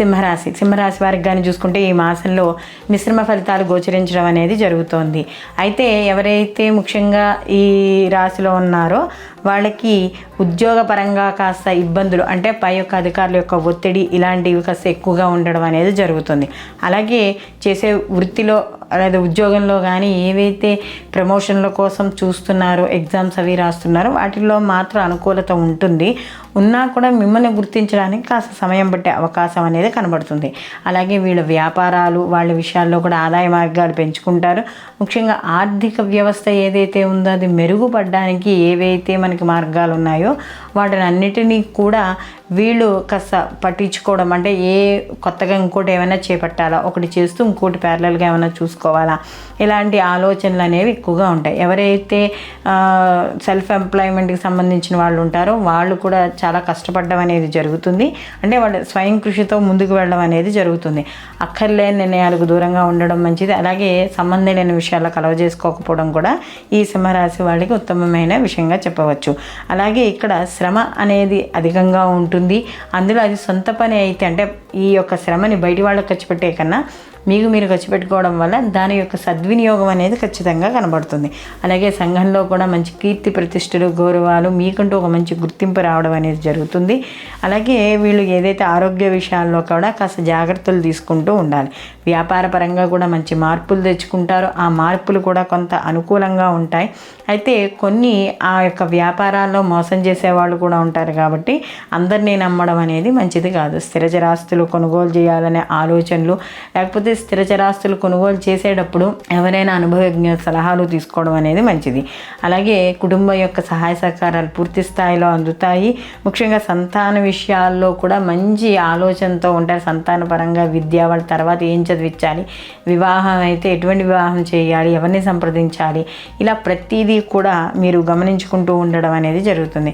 సింహరాశి వారికి కానీ చూసుకుంటే ఈ మాసంలో మిశ్రమ ఫలితాలు గోచరించడం అనేది జరుగుతోంది. అయితే ఎవరైతే ముఖ్యంగా ఈ రాశిలో ఉన్నారో వాళ్ళకి ఉద్యోగపరంగా కాస్త ఇబ్బందులు, అంటే పై యొక్క అధికారుల యొక్క ఒత్తిడి ఇలాంటివి కాస్త ఎక్కువగా ఉండడం అనేది జరుగుతుంది. అలాగే చేసే వృత్తిలో లేదా ఉద్యోగంలో కానీ ఏవైతే ప్రమోషన్ల కోసం చూస్తున్నారో, ఎగ్జామ్స్ అవి రాస్తున్నారో వాటిల్లో మాత్రం అనుకూలత ఉంటుంది. ఉన్నా కూడా మిమ్మల్ని గుర్తించడానికి కాస్త సమయం పట్టే అవకాశం అనేది కనబడుతుంది. అలాగే వీళ్ళ వ్యాపారాలు, వాళ్ళ విషయాల్లో కూడా ఆదాయ మార్గాలు పెంచుకుంటారు. ముఖ్యంగా ఆర్థిక వ్యవస్థ ఏదైతే ఉందో అది మెరుగుపడడానికి ఏవైతే మనకి మార్గాలు ఉన్నాయో వాటిని అన్నిటినీ కూడా వీళ్ళు కాస్త పట్టించుకోవడం, అంటే కొత్తగా ఇంకోటి ఏమైనా చేపట్టాలా, ఒకటి చేస్తూ ఇంకోటి ప్యారలల్గా ఏమైనా చూసుకోవాలా, ఇలాంటి ఆలోచనలు అనేవి ఎక్కువగా ఉంటాయి. ఎవరైతే సెల్ఫ్ ఎంప్లాయ్మెంట్కి సంబంధించిన వాళ్ళు ఉంటారో వాళ్ళు కూడా చాలా కష్టపడడం అనేది జరుగుతుంది. అంటే వాళ్ళు స్వయం కృషితో ముందుకు వెళ్ళడం అనేది జరుగుతుంది. అక్కర్లేని నిర్ణయాలకు దూరంగా ఉండడం మంచిది. అలాగే సంబంధం లేని విషయాల్లో కలవ చేసుకోకపోవడం కూడా ఈ సింహరాశి వాళ్ళకి ఉత్తమమైన విషయంగా చెప్పవచ్చు. అలాగే ఇక్కడ శ్రమ అనేది అధికంగా ఉంటుంది. అందులో అది సొంత పని అయితే, అంటే ఈ యొక్క శ్రమని బయటి వాళ్ళకి ఖర్చు పెట్టే కన్నా మీకు మీరు ఖర్చు పెట్టుకోవడం వల్ల దాని యొక్క సద్వినియోగం అనేది ఖచ్చితంగా కనబడుతుంది. అలాగే సంఘంలో కూడా మంచి కీర్తి ప్రతిష్టలు, గౌరవాలు, మీకంటూ ఒక మంచి గుర్తింపు రావడం అనేది జరుగుతుంది. అలాగే వీళ్ళు ఏదైతే ఆరోగ్య విషయాల్లో కూడా కాస్త జాగ్రత్తలు తీసుకుంటూ ఉండాలి. వ్యాపార పరంగా కూడా మంచి మార్పులు తెచ్చుకుంటారు. ఆ మార్పులు కూడా కొంత అనుకూలంగా ఉంటాయి. అయితే కొన్ని ఆ యొక్క వ్యాపారాల్లో మోసం చేసేవాళ్ళు కూడా ఉంటారు కాబట్టి అందరినీ నమ్మడం అనేది మంచిది కాదు. స్థిరచరాస్తులు కొనుగోలు చేయాలనే ఆలోచనలు, లేకపోతే స్థిరచరాస్తులు కొనుగోలు చేసేటప్పుడు ఎవరైనా అనుభవజ్ఞ సలహాలు తీసుకోవడం అనేది మంచిది. అలాగే కుటుంబం యొక్క సహాయ సహకారాలు పూర్తి స్థాయిలో అందుతాయి. ముఖ్యంగా సంతాన విషయాల్లో కూడా మంచి ఆలోచనతో ఉంటారు. సంతాన పరంగా విద్య, వాళ్ళ తర్వాత ఏం చదివించాలి, వివాహం అయితే ఎటువంటి వివాహం చేయాలి, ఎవరిని సంప్రదించాలి, ఇలా ప్రతిదీ కూడా మీరు గమనించుకుంటూ ఉండడం అనేది జరుగుతుంది.